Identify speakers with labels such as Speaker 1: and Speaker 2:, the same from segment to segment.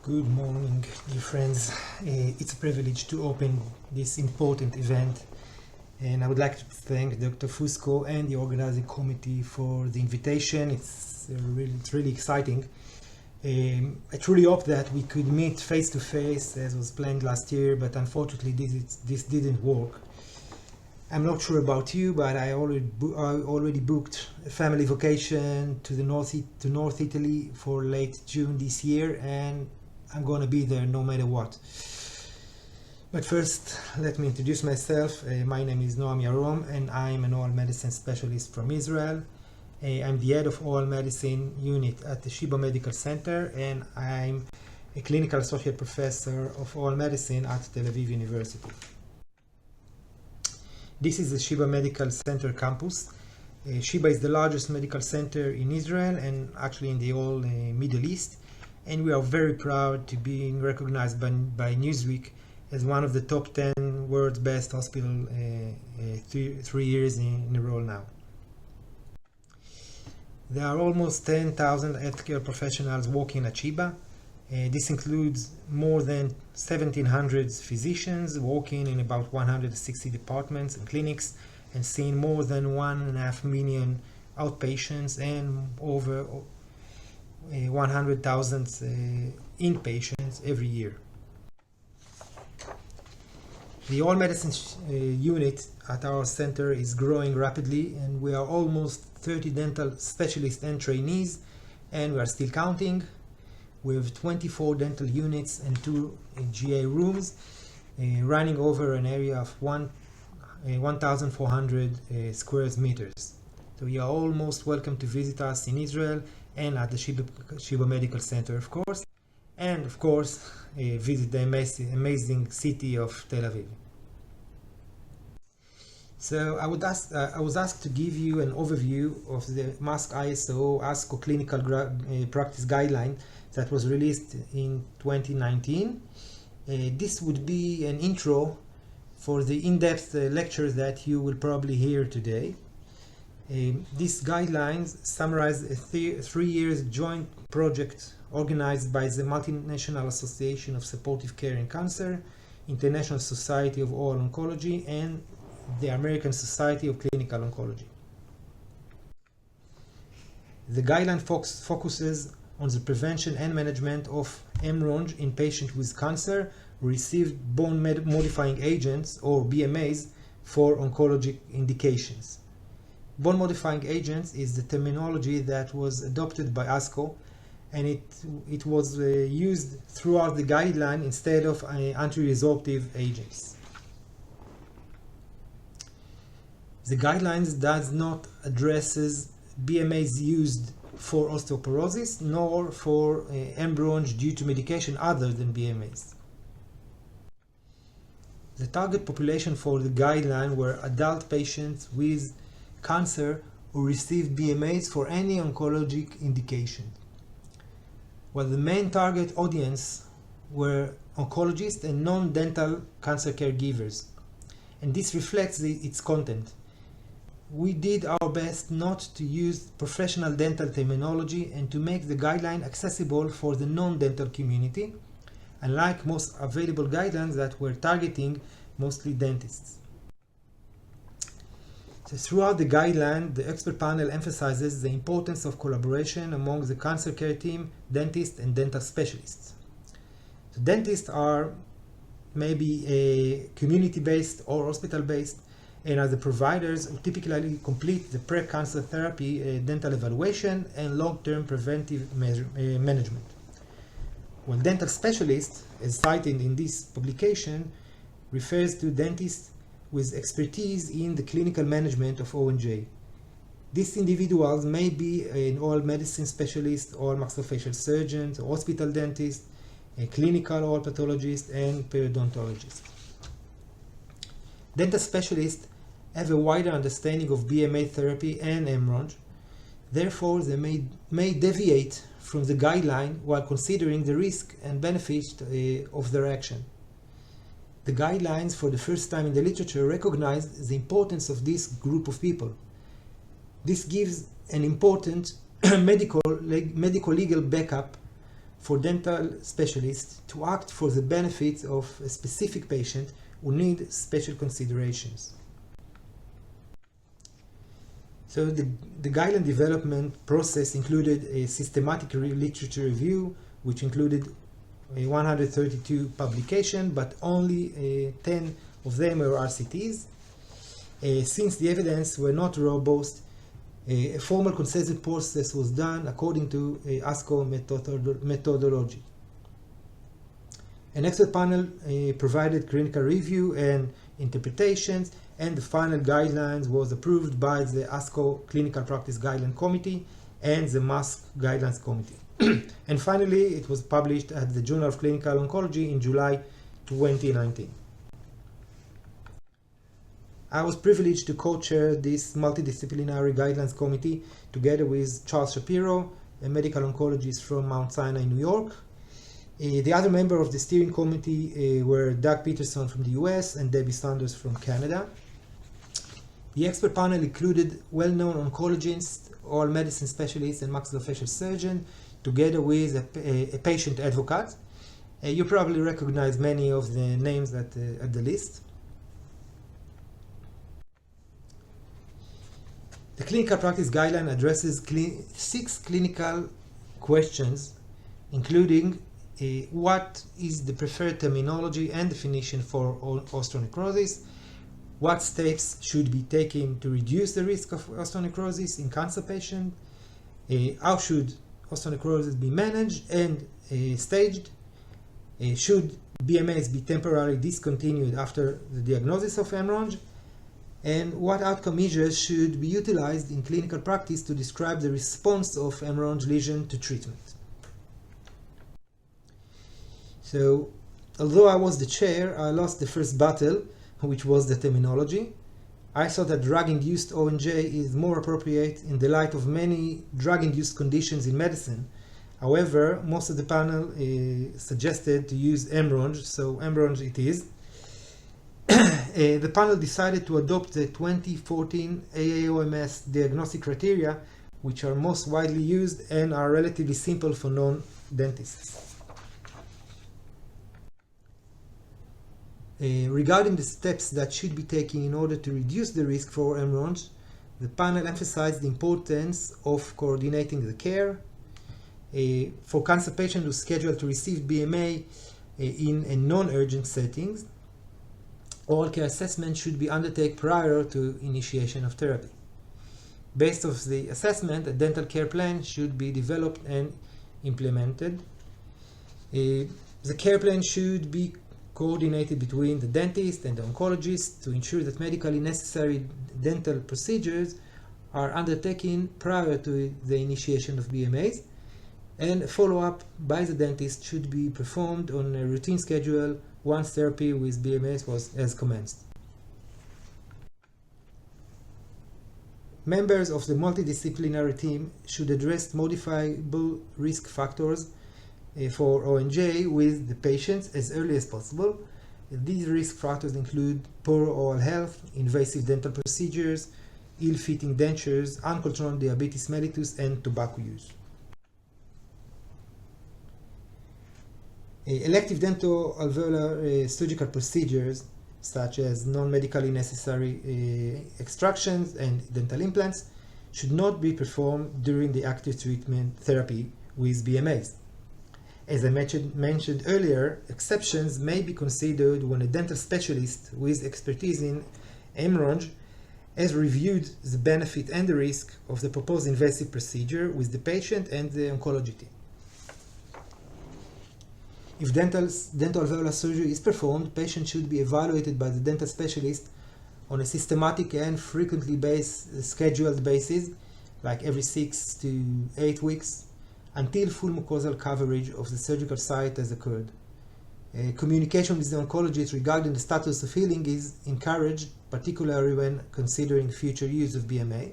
Speaker 1: Good morning, dear friends. It's a privilege to open this important event, and I would like to thank Dr. Fusco and the organizing committee for the invitation. It's really exciting. I truly hope that we could meet face to face as was planned last year, but unfortunately this didn't work. I'm not sure about you, but I already booked a family vacation to North Italy for late June this year, and I'm going to be there no matter what. But first, let me introduce myself. My name is Noam Yarom, and I'm an oral medicine specialist from Israel. I'm the head of oral medicine unit at the Sheba Medical Center, and I'm a clinical associate professor of oral medicine at Tel Aviv University. This is the Sheba Medical Center campus. Sheba is the largest medical center in Israel and actually in the whole Middle East. And we are very proud to be recognized by Newsweek as one of the top 10 world's best hospitals 3 years in a row now. There are almost 10,000 healthcare professionals working at Sheba. This includes more than 1,700 physicians working in about 160 departments and clinics and seeing more than 1.5 million outpatients and over 100,000 inpatients every year. The all medicine unit at our center is growing rapidly, and we are almost 30 dental specialists and trainees, and we are still counting. We have 24 dental units and 2 GA rooms running over an area of 1,400 square meters. So you are almost welcome to visit us in Israel and at the Sheba Medical Center, of course, and of course visit the amazing city of Tel Aviv. So I was asked to give you an overview of the MASCC ISOO ASCO clinical practice guideline that was released in 2019. This would be an intro for the in-depth lecture that you will probably hear today. These guidelines summarize a 3 years joint project organized by the Multinational Association of Supportive Care in Cancer, International Society of Oral Oncology, and the American Society of Clinical Oncology. The guideline focuses on the prevention and management of MRONJ in patients with cancer who received bone modifying agents or BMAs for oncologic indications. Bone modifying agents is the terminology that was adopted by ASCO, and it was used throughout the guideline instead of anti-resorptive agents. The guidelines does not addresses BMAs used for osteoporosis nor for MRONJ due to medication other than BMAs. The target population for the guideline were adult patients with cancer who received BMAs for any oncologic indication, while the main target audience were oncologists and non-dental cancer caregivers, and this reflects its content. We did our best not to use professional dental terminology and to make the guideline accessible for the non-dental community, unlike most available guidelines that were targeting mostly dentists. So throughout the guideline, the expert panel emphasizes the importance of collaboration among the cancer care team, dentists, and dental specialists. So dentists are maybe community-based or hospital-based, and are the providers who typically complete the pre-cancer therapy dental evaluation and long-term preventive management. While dental specialists, as cited in this publication, refers to dentists with expertise in the clinical management of ONJ. These individuals may be an oral medicine specialist, oral maxillofacial surgeon, a hospital dentist, a clinical oral pathologist, and periodontologist. Dental specialists have a wider understanding of BMA therapy and MRONJ. Therefore, they may deviate from the guideline while considering the risk and benefits of their action. The guidelines, for the first time in the literature, recognize the importance of this group of people. This gives an important medical legal backup for dental specialists to act for the benefits of a specific patient who need special considerations. So the guideline development process included a systematic literature review, which included 132 publications, but only 10 of them were RCTs. Since the evidence were not robust, a formal consensus process was done according to ASCO methodology. An expert panel provided clinical review and interpretations, and the final guidelines was approved by the ASCO Clinical Practice Guideline Committee and the MASCC Guidelines Committee. And finally, it was published at the Journal of Clinical Oncology in July 2019. I was privileged to co-chair this multidisciplinary guidelines committee together with Charles Shapiro, a medical oncologist from Mount Sinai, New York. The other member of the steering committee were Doug Peterson from the US and Debbie Sanders from Canada. The expert panel included well-known oncologists, oral medicine specialists, and maxillofacial surgeon, together with a patient advocate. You probably recognize many of the names at the list. The clinical practice guideline addresses 6 clinical questions, including what is the preferred terminology and definition for osteonecrosis, what steps should be taken to reduce the risk of osteonecrosis in cancer patients, how should osteonecrosis be managed and staged, should BMAs be temporarily discontinued after the diagnosis of MRONJ, and what outcome measures should be utilized in clinical practice to describe the response of MRONJ lesion to treatment. So, although I was the chair, I lost the first battle, which was the terminology. I thought that drug-induced ONJ is more appropriate in the light of many drug-induced conditions in medicine. However, most of the panel suggested to use MRONJ, so MRONJ it is. The panel decided to adopt the 2014 AAOMS diagnostic criteria, which are most widely used and are relatively simple for non-dentists. Regarding the steps that should be taken in order to reduce the risk for MRONJ, the panel emphasized the importance of coordinating the care. For cancer patients who are scheduled to receive BMA in a non-urgent settings, oral care assessment should be undertaken prior to initiation of therapy. Based on the assessment, a dental care plan should be developed and implemented. The care plan should be coordinated between the dentist and the oncologist to ensure that medically necessary dental procedures are undertaken prior to the initiation of BMAs, and follow-up by the dentist should be performed on a routine schedule once therapy with BMAs has commenced. Members of the multidisciplinary team should address modifiable risk factors for ONJ with the patients as early as possible. These risk factors include poor oral health, invasive dental procedures, ill-fitting dentures, uncontrolled diabetes mellitus, and tobacco use. Elective dental alveolar surgical procedures, such as non-medically necessary extractions and dental implants, should not be performed during the active treatment therapy with BMAs. As I mentioned earlier, exceptions may be considered when a dental specialist with expertise in MRONJ has reviewed the benefit and the risk of the proposed invasive procedure with the patient and the oncology team. If dental alveolar surgery is performed, patients should be evaluated by the dental specialist on a systematic and frequently scheduled basis, like every 6 to 8 weeks, until full mucosal coverage of the surgical site has occurred. Communication with the oncologist regarding the status of healing is encouraged, particularly when considering future use of BMA.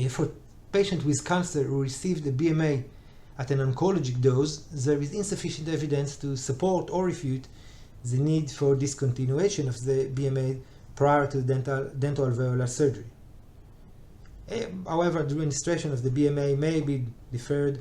Speaker 1: For patients with cancer who received the BMA at an oncologic dose, there is insufficient evidence to support or refute the need for discontinuation of the BMA prior to dental alveolar surgery. However, the administration of the BMA may be deferred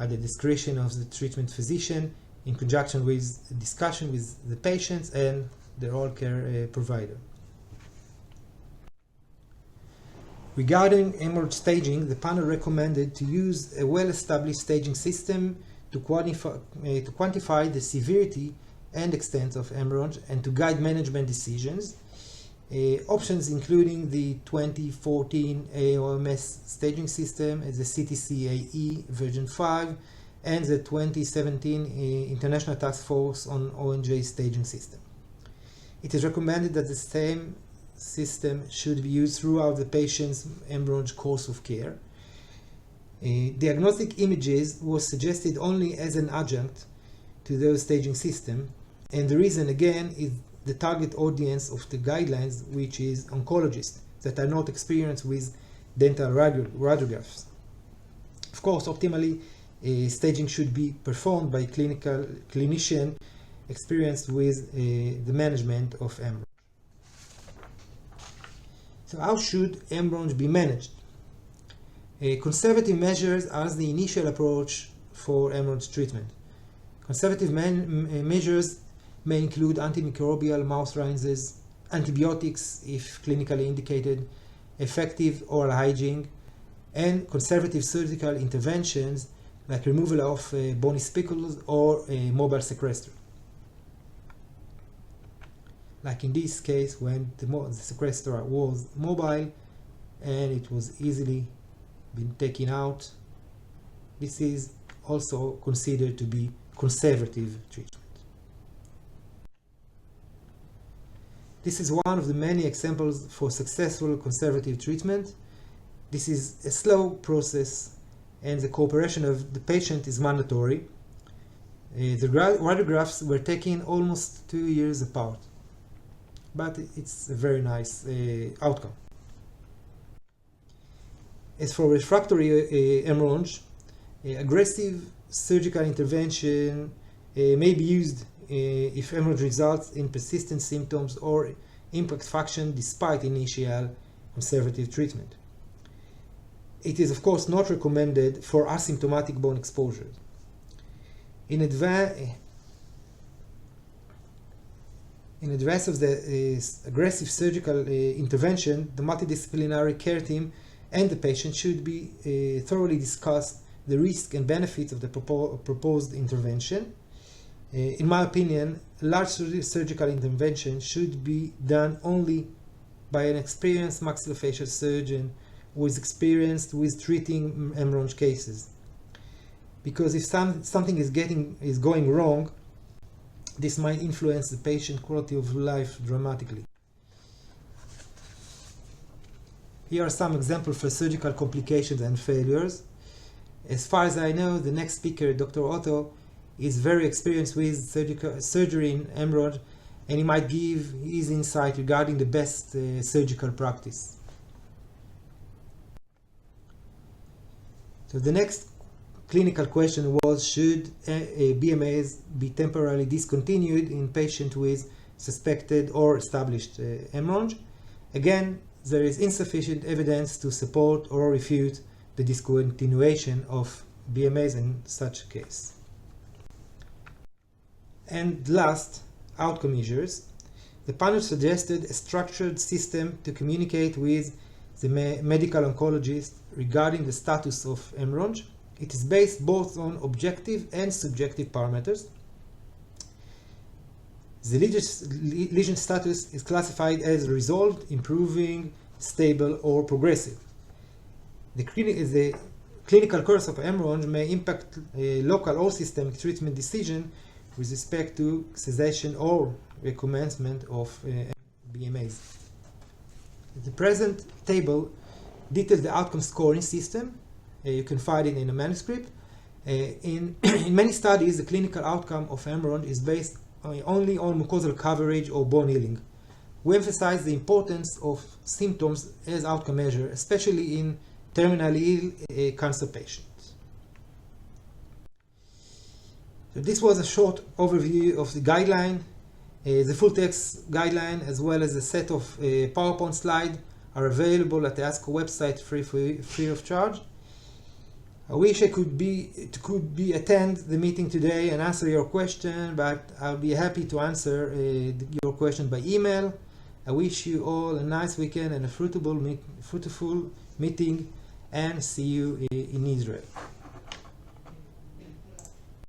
Speaker 1: at the discretion of the treatment physician in conjunction with discussion with the patients and the oral care provider. Regarding hemorrhage staging, the panel recommended to use a well-established staging system to quantify the severity and extent of hemorrhage and to guide management decisions. Options including the 2014 AOMS staging system, the CTC-AE version 5, and the 2017 International Task Force on ONJ staging system. It is recommended that the same system should be used throughout the patient's hemorrhage course of care. Diagnostic images was suggested only as an adjunct to those staging system, and the reason again is the target audience of the guidelines, which is oncologists that are not experienced with dental radiographs. Of course, optimally, staging should be performed by clinician experienced with the management of hemorrhage. So how should hemorrhage be managed? Conservative measures are the initial approach for hemorrhage treatment. Conservative measures may include antimicrobial mouth rinses, antibiotics if clinically indicated, effective oral hygiene, and conservative surgical interventions like removal of bony spicules or mobile sequester. Like in this case, when the sequester was mobile and it was easily been taken out, this is also considered to be conservative treatment. This is one of the many examples for successful conservative treatment. This is a slow process and the cooperation of the patient is mandatory. The radiographs were taken almost 2 years apart, but it's a very nice outcome. As for refractory hemorrhage, aggressive surgical intervention may be used if hemorrhage results in persistent symptoms or impact fraction despite initial conservative treatment. It is of course not recommended for asymptomatic bone exposures. In advance of the aggressive surgical intervention, the multidisciplinary care team and the patient should be thoroughly discuss the risks and benefits of the proposed intervention. In my opinion, large surgical intervention should be done only by an experienced maxillofacial surgeon who is experienced with treating hemorrhage cases. Because if something is going wrong, this might influence the patient quality of life dramatically. Here are some examples for surgical complications and failures. As far as I know, the next speaker, Dr. Otto, is very experienced with surgery in hemorrhage, and he might give his insight regarding the best surgical practice. So the next clinical question was, should BMAs be temporarily discontinued in patients with suspected or established hemorrhage? Again, there is insufficient evidence to support or refute the discontinuation of BMAs in such a case. And last, outcome measures. The panel suggested a structured system to communicate with the medical oncologist regarding the status of hemorrhage. It is based both on objective and subjective parameters. The lesion status is classified as resolved, improving, stable, or progressive. The clinical course of hemorrhage may impact local or systemic treatment decision with respect to cessation or recommencement of BMAs. The present table details the outcome scoring system. You can find it in a manuscript. In many studies, the clinical outcome of hemorrhage is based only on mucosal coverage or bone healing. We emphasize the importance of symptoms as outcome measure, especially in terminally ill cancer patients. So this was a short overview of the guideline. The full text guideline as well as a set of PowerPoint slides are available at the ASCO website free of charge. I wish I could be attend the meeting today and answer your question, but I'll be happy to answer your question by email. I wish you all a nice weekend and a fruitful meeting, and see you in Israel.